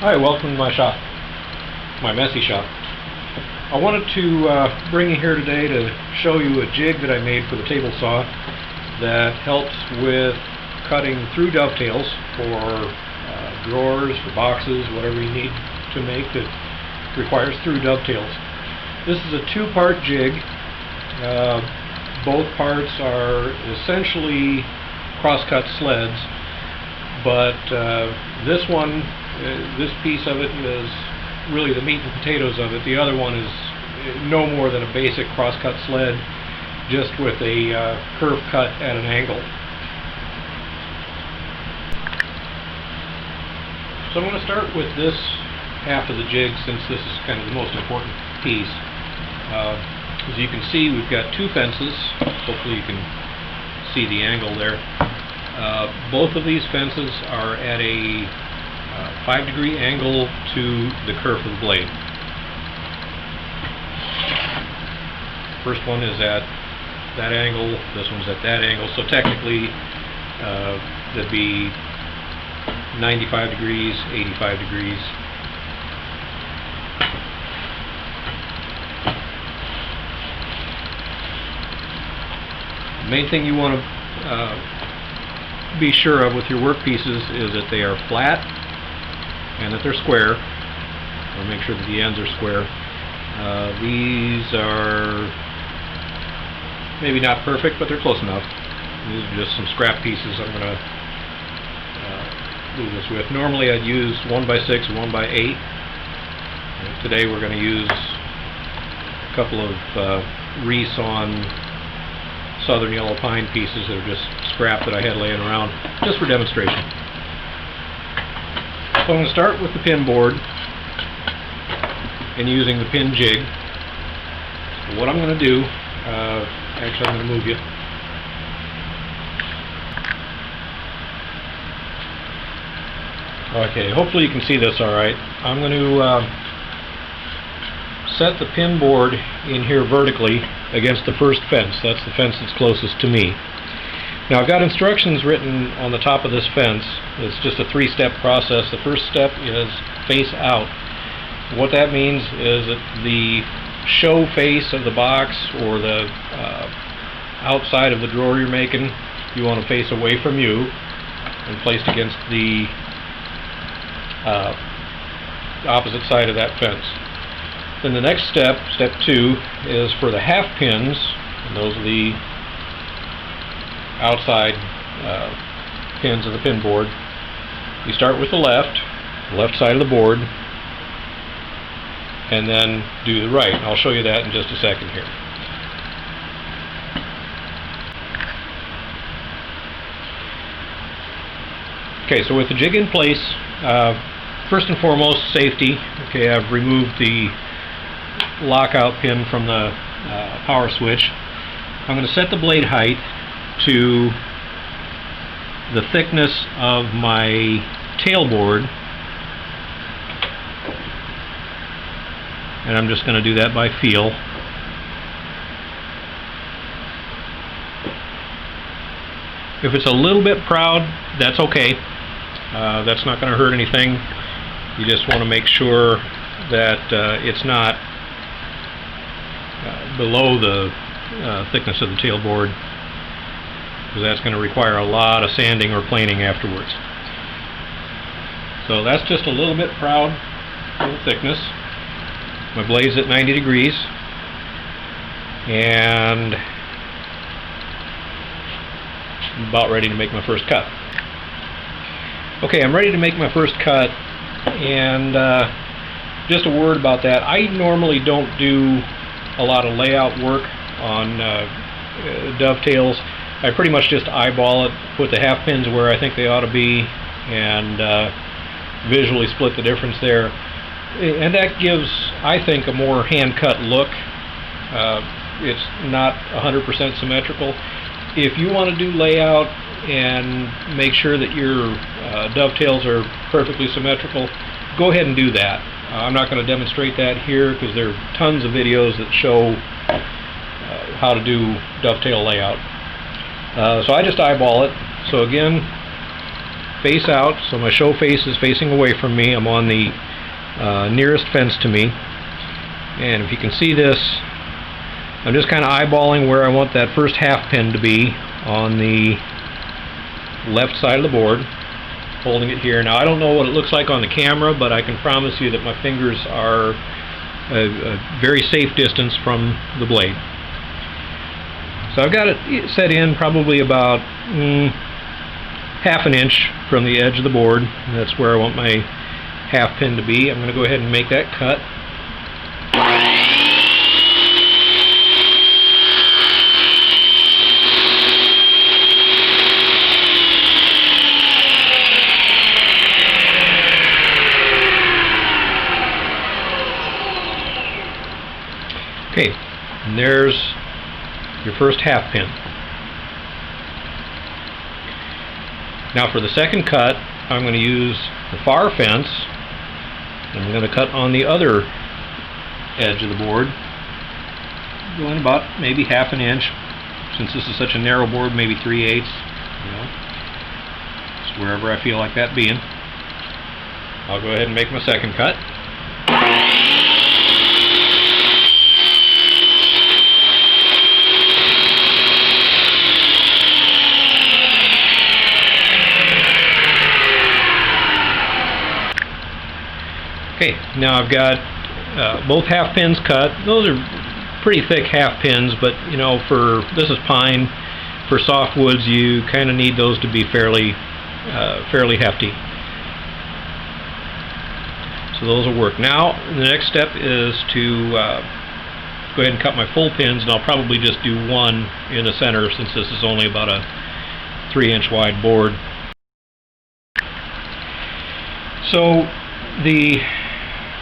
Hi, welcome to my shop, my messy shop. I wanted to bring you here today to show you a jig that I made for the table saw that helps with cutting through dovetails for drawers, for boxes, whatever you need to make that requires through dovetails. This is a two-part jig. Both parts are essentially cross-cut sleds, but this one, this piece of it is really the meat and potatoes of it. The other one is no more than a basic cross-cut sled, just with a curve cut at an angle. So I'm going to start with this half of the jig, since this is kind of the most important piece. As you can see, we've got two fences. Hopefully you can see the angle there. Both of these fences are at a 5-degree angle to the kerf of the blade. First one is at that angle, this one's at that angle, so technically that'd be 95 degrees, 85 degrees. The main thing you want to be sure of with your workpieces is that they are flat and that they're square, or make sure that the ends are square. These are maybe not perfect, but they're close enough. These are just some scrap pieces I'm going to do this with. Normally I'd use 1x6 or 1x8. Today we're going to use a couple of resawn southern yellow pine pieces that are just scrap that I had laying around, just for demonstration. So I'm going to start with the pin board and using the pin jig. So what I'm going to do, actually I'm going to move you. Okay, hopefully you can see this alright. I'm going to set the pin board in here vertically against the first fence. That's the fence that's closest to me. Now I've got instructions written on the top of this fence. It's just a 3-step process. The first step is face out. What that means is that the show face of the box, or the outside of the drawer you're making, you want to face away from you and placed against the opposite side of that fence. Then the next step, step 2, is for the half pins, and those are the outside pins of the pin board. You start with the left side of the board, and then do the right. I'll show you that in just a second here. Okay, so with the jig in place, first and foremost, safety. Okay, I've removed the lockout pin from the power switch. I'm going to set the blade height to the thickness of my tailboard, and I'm just going to do that by feel. If it's a little bit proud, that's okay. That's not going to hurt anything. You just want to make sure that it's not below the thickness of the tailboard, because that's going to require a lot of sanding or planing afterwards. So that's just a little bit proud of the thickness. My blade's at 90 degrees, and I'm about ready to make my first cut. Okay, I'm ready to make my first cut, and just a word about that. I normally don't do a lot of layout work on dovetails. I pretty much just eyeball it, put the half pins where I think they ought to be, and visually split the difference there. And that gives, I think, a more hand-cut look. It's not 100% symmetrical. If you want to do layout and make sure that your dovetails are perfectly symmetrical, go ahead and do that. I'm not going to demonstrate that here, because there are tons of videos that show how to do dovetail layout. So I just eyeball it. So again, face out, so my show face is facing away from me. I'm on the nearest fence to me, and if you can see this, I'm just kind of eyeballing where I want that first half pin to be on the left side of the board, holding it here. Now I don't know what it looks like on the camera, but I can promise you that my fingers are a very safe distance from the blade. So I've got it set in probably about half an inch from the edge of the board. That's where I want my half pin to be. I'm going to go ahead and make that cut. Okay, and there's your first half pin. Now for the second cut, I'm going to use the far fence, and I'm going to cut on the other edge of the board, going about maybe half an inch. Since this is such a narrow board, maybe 3/8, you know, just wherever I feel like that being. I'll go ahead and make my second cut. Okay, now I've got both half pins cut. Those are pretty thick half pins, but you know, for this is pine. For softwoods, you kind of need those to be fairly hefty. So those will work. Now the next step is to go ahead and cut my full pins, and I'll probably just do one in the center since this is only about a 3-inch wide board. So the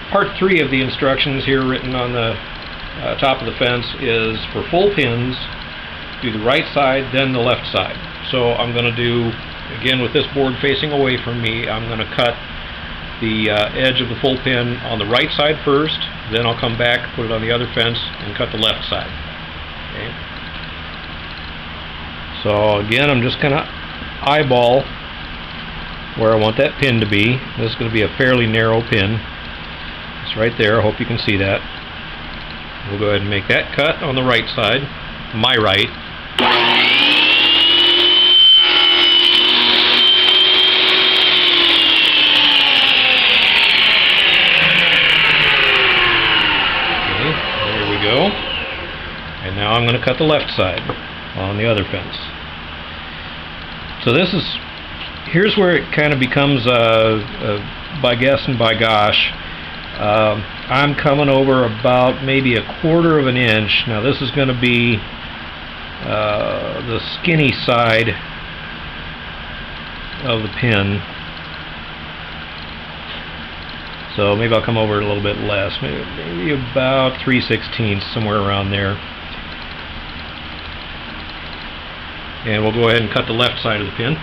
Part 3 of the instructions here written on the top of the fence is for full pins, do the right side, then the left side. So I'm going to do, again with this board facing away from me, I'm going to cut the edge of the full pin on the right side first, then I'll come back, put it on the other fence, and cut the left side. Okay. So again, I'm just going to eyeball where I want that pin to be. This is going to be a fairly narrow pin. It's right there. I hope you can see that. We'll go ahead and make that cut on the right side, my right. Okay, there we go. And now I'm going to cut the left side on the other fence. So this is, here's where it kind of becomes by guess and by gosh. I'm coming over about maybe 1/4 of an inch. Now this is going to be the skinny side of the pin. So maybe I'll come over a little bit less, maybe about 3/16, somewhere around there. And we'll go ahead and cut the left side of the pin.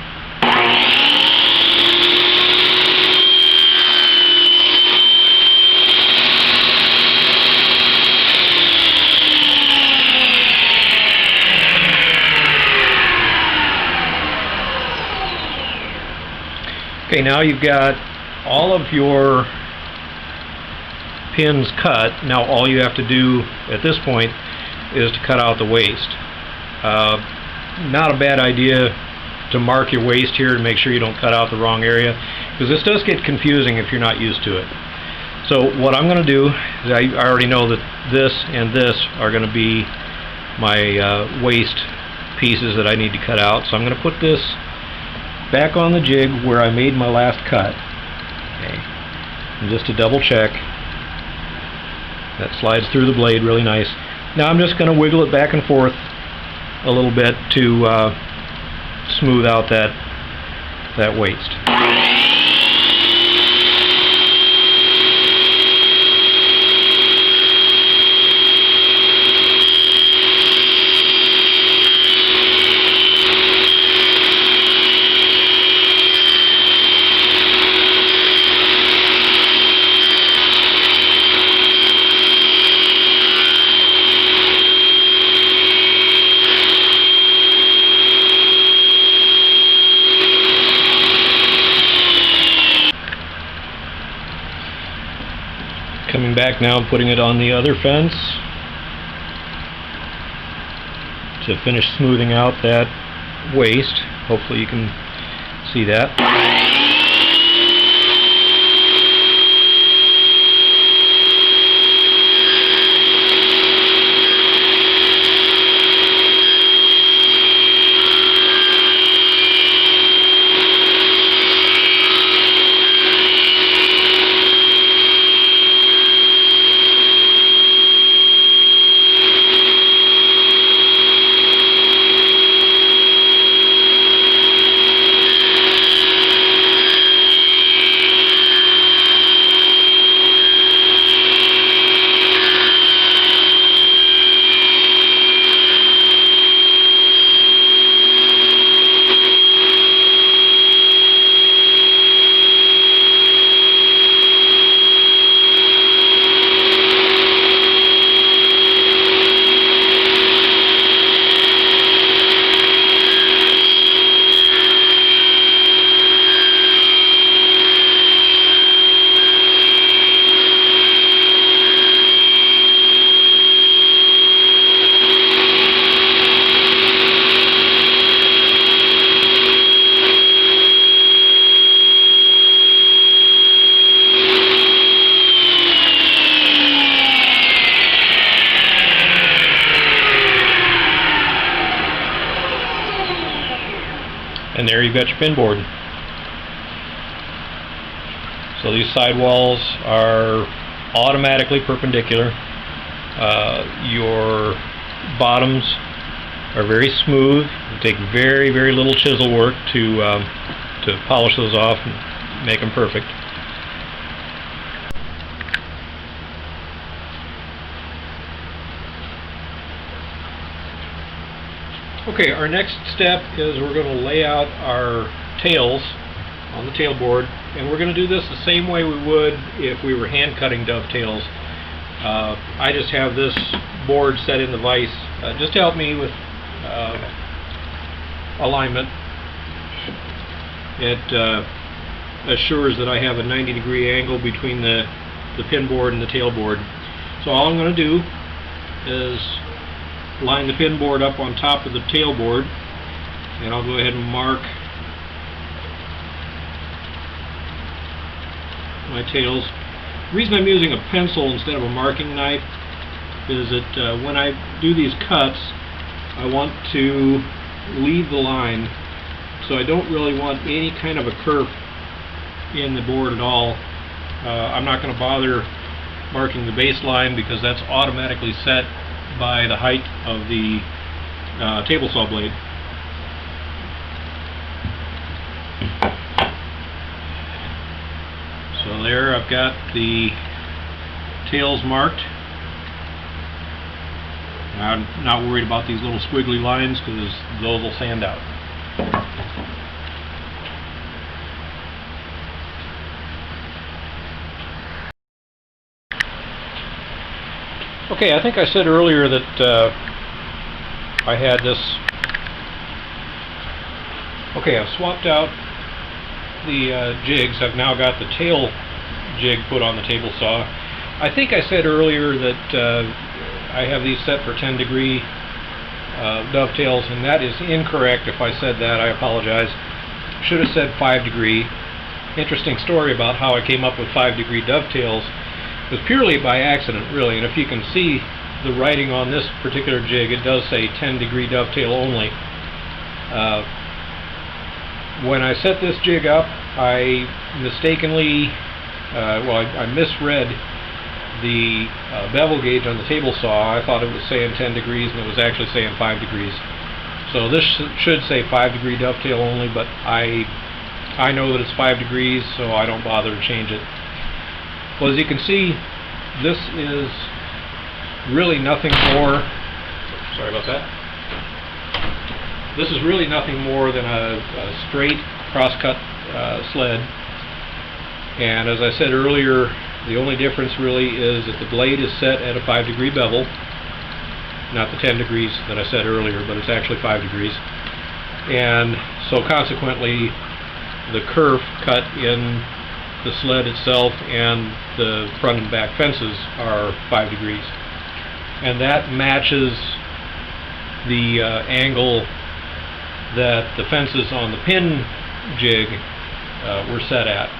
Okay, now you've got all of your pins cut. Now all you have to do at this point is to cut out the waist. Not a bad idea to mark your waist here to make sure you don't cut out the wrong area, because this does get confusing if you're not used to it. So what I'm going to do is I already know that this and this are going to be my waist pieces that I need to cut out. So I'm going to put this back on the jig where I made my last cut. Okay. And just to double check, that slides through the blade really nice. Now I'm just going to wiggle it back and forth a little bit to smooth out that waist. coming back now and putting it on the other fence to finish smoothing out that waste. Hopefully you can see that. And there you've got your pinboard. So these sidewalls are automatically perpendicular. Your bottoms are very smooth. You take very, very little chisel work to polish those off and make them perfect. Okay, our next step is we're going to lay out our tails on the tailboard, and we're going to do this the same way we would if we were hand cutting dovetails. I just have this board set in the vise just to help me with alignment. It assures that I have a 90-degree angle between the pin board and the tailboard. So all I'm going to do is line the pin board up on top of the tailboard, and I'll go ahead and mark my tails. The reason I'm using a pencil instead of a marking knife is that when I do these cuts, I want to leave the line, so I don't really want any kind of a curve in the board at all. I'm not going to bother marking the baseline because that's automatically set by the height of the table saw blade. So there I've got the tails marked. I'm not worried about these little squiggly lines because those will sand out. Okay, I think I said earlier that I had this. Okay, I've swapped out the jigs. I've now got the tail jig put on the table saw. I think I said earlier that I have these set for 10-degree dovetails, and that is incorrect. If I said that, I apologize. Should have said 5-degree. Interesting story about how I came up with 5-degree dovetails. It was purely by accident, really, and if you can see the writing on this particular jig, it does say 10-degree dovetail only. When I set this jig up, I mistakenly, I misread the bevel gauge on the table saw. I thought it was saying 10 degrees, and it was actually saying 5 degrees. So this should say 5-degree dovetail only, but I know that it's 5 degrees, so I don't bother to change it. Well, as you can see, this is really nothing more. Sorry about that. This is really nothing more than a straight cross-cut sled. And as I said earlier, the only difference really is that the blade is set at a 5-degree bevel, not the 10 degrees that I said earlier, but it's actually 5 degrees. And so consequently, the kerf cut in the sled itself and the front and back fences are 5 degrees. And that matches the angle that the fences on the pin jig were set at.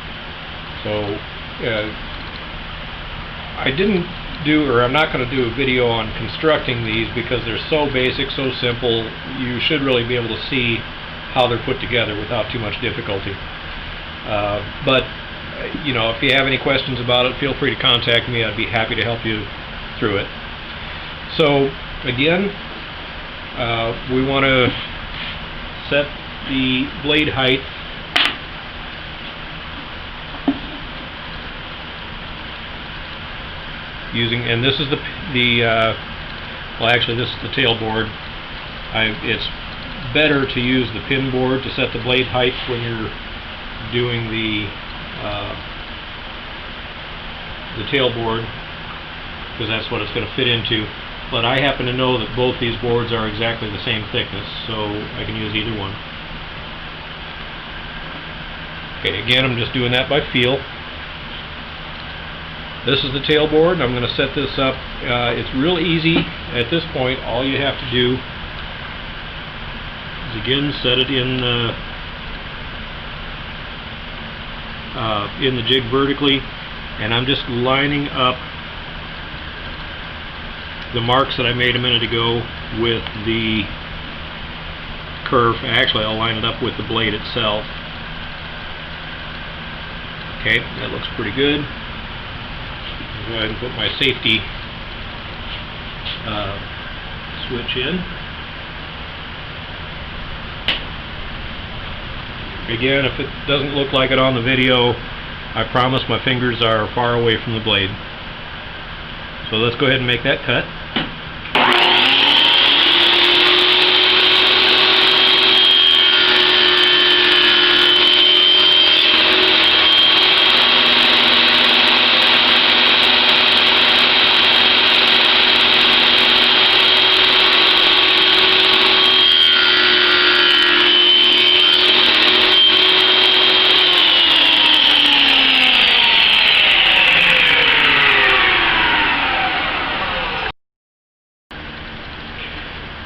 So I didn't do, or I'm not going to do a video on constructing these because they're so basic, so simple. You should really be able to see how they're put together without too much difficulty. But you know, if you have any questions about it, feel free to contact me. I'd be happy to help you through it. So again, we want to set the blade height using, and this is well, actually this is the tail board. It's better to use the pin board to set the blade height when you're doing the tail board, because that's what it's going to fit into. But I happen to know that both these boards are exactly the same thickness, so I can use either one. Okay, again, I'm just doing that by feel. This is the tail board, and I'm going to set this up. It's real easy at this point. All you have to do is, again, set it in the jig vertically, and I'm just lining up the marks that I made a minute ago with the curve. Actually, I'll line it up with the blade itself. Okay, that looks pretty good. I'll go ahead and put my safety switch in. Again, if it doesn't look like it on the video, I promise my fingers are far away from the blade. So let's go ahead and make that cut.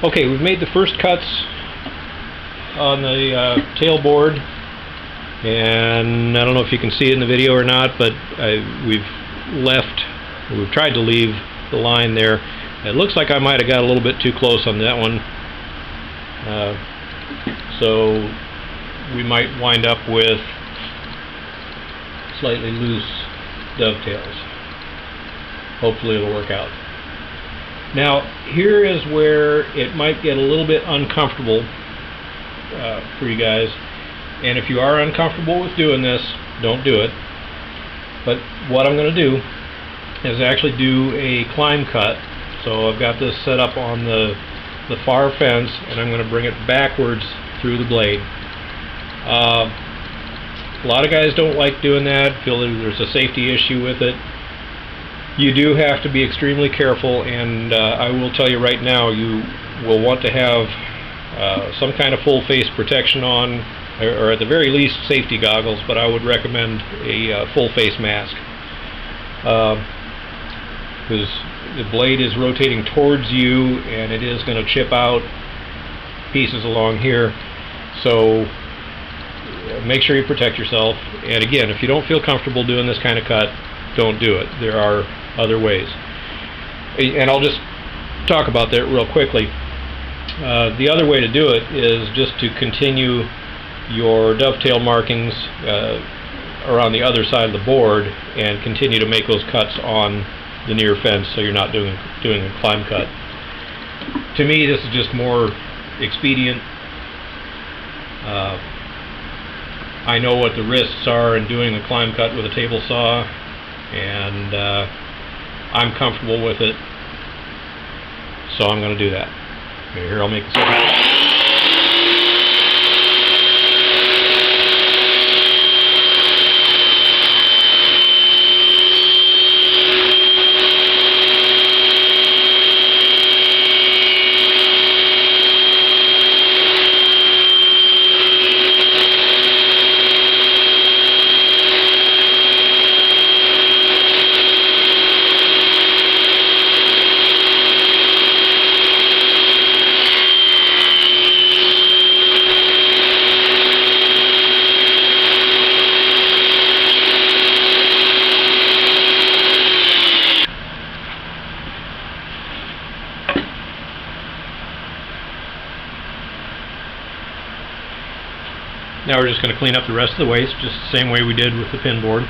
Okay, we've made the first cuts on the tail board, and I don't know if you can see it in the video or not, but we've tried to leave the line there. It looks like I might have got a little bit too close on that one, so we might wind up with slightly loose dovetails. Hopefully it'll work out. Now, here is where it might get a little bit uncomfortable for you guys, and if you are uncomfortable with doing this, don't do it. But what I'm going to do is actually do a climb cut. So I've got this set up on the far fence, and I'm going to bring it backwards through the blade. A lot of guys don't like doing that, feel that there's a safety issue with it. You do have to be extremely careful, and I will tell you right now, you will want to have some kind of full face protection on, or at the very least safety goggles, but I would recommend a full face mask, because the blade is rotating towards you and it is going to chip out pieces along here. So make sure you protect yourself, and again, if you don't feel comfortable doing this kind of cut, don't do it. There are other ways, and I'll just talk about that real quickly. The other way to do it is just to continue your dovetail markings around the other side of the board and continue to make those cuts on the near fence, so you're not doing a climb cut. To me, this is just more expedient. I know what the risks are in doing a climb cut with a table saw, and I'm comfortable with it, so I'm going to do that. Okay, here, I'll make the second. Now we're just going to clean up the rest of the waste, just the same way we did with the pin board.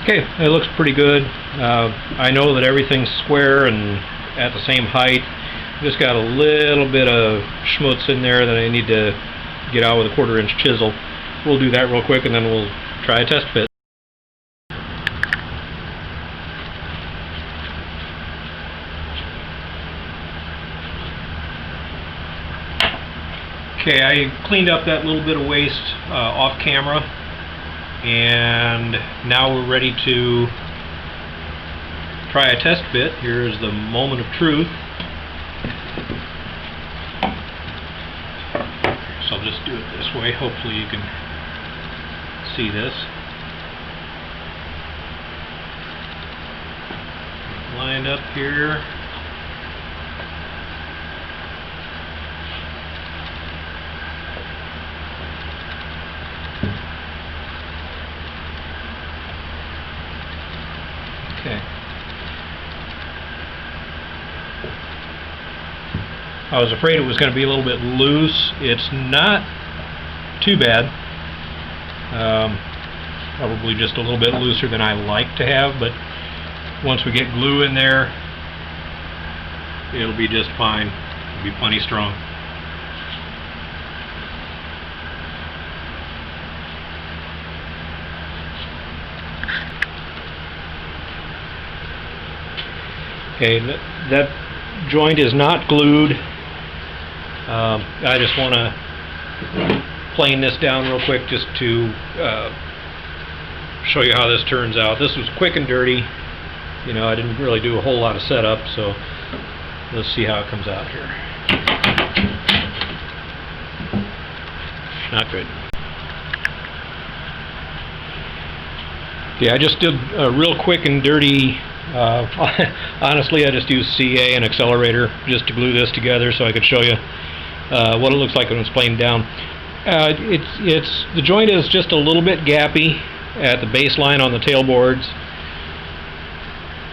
Okay, it looks pretty good. I know that everything's square and at the same height. Just got a little bit of schmutz in there that I need to get out with a 1/4 inch chisel. We'll do that real quick and then we'll try a test fit. Okay, I cleaned up that little bit of waste off camera, and now we're ready to try a test fit. Here's the moment of truth. So I'll just do it this way. Hopefully you can see this. Lined up here. Okay. I was afraid it was going to be a little bit loose. It's not too bad. Probably just a little bit looser than I like to have, but once we get glue in there, it'll be just fine. It'll be plenty strong. Okay, that joint is not glued. I just want to plane this down real quick just to show you how this turns out. This was quick and dirty. You know, I didn't really do a whole lot of setup, so let's see how it comes out here. Not good. Okay, I just did a real quick and dirty. Honestly, I just used CA and accelerator just to glue this together so I could show you what it looks like when it's planed down. The joint is just a little bit gappy at the baseline on the tailboards.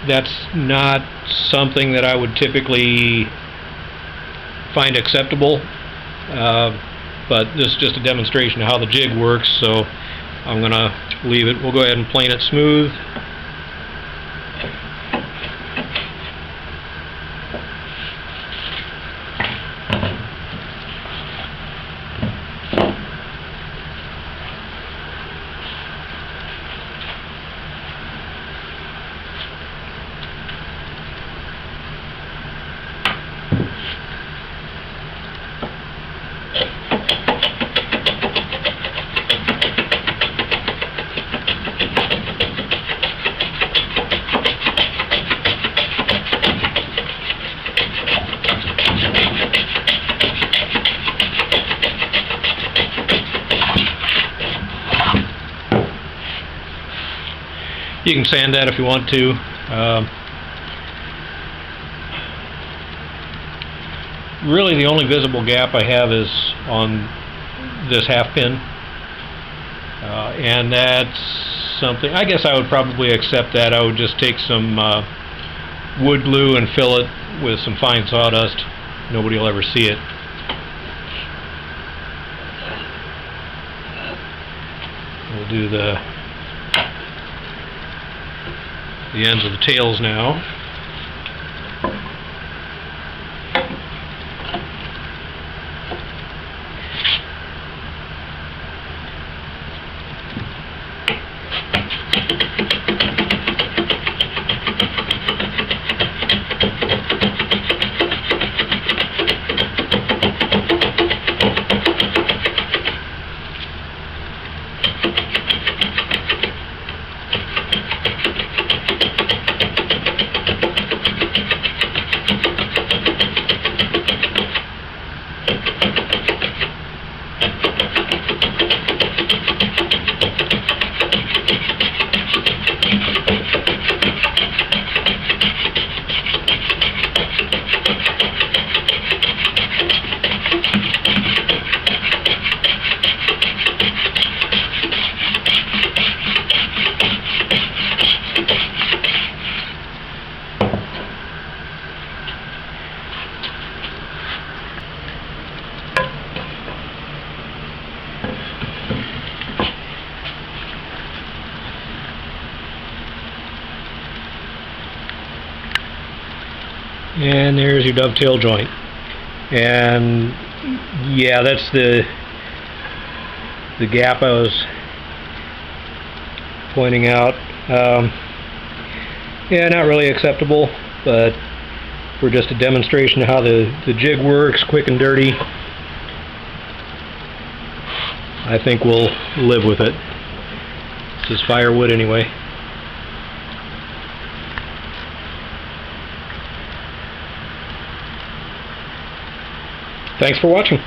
That's not something that I would typically find acceptable, but this is just a demonstration of how the jig works, so I'm going to leave it. We'll go ahead and plane it smooth. You can sand that if you want to. Really the only visible gap I have is on this half pin, and that's something, I guess I would probably accept that. I would just take some wood glue and fill it with some fine sawdust. Nobody will ever see it. We'll do the ends of the tails now. And there's your dovetail joint. And yeah, that's the gap I was pointing out. Yeah, not really acceptable, but for just a demonstration of how the jig works, quick and dirty, I think we'll live with it. This is firewood anyway. Thanks for watching.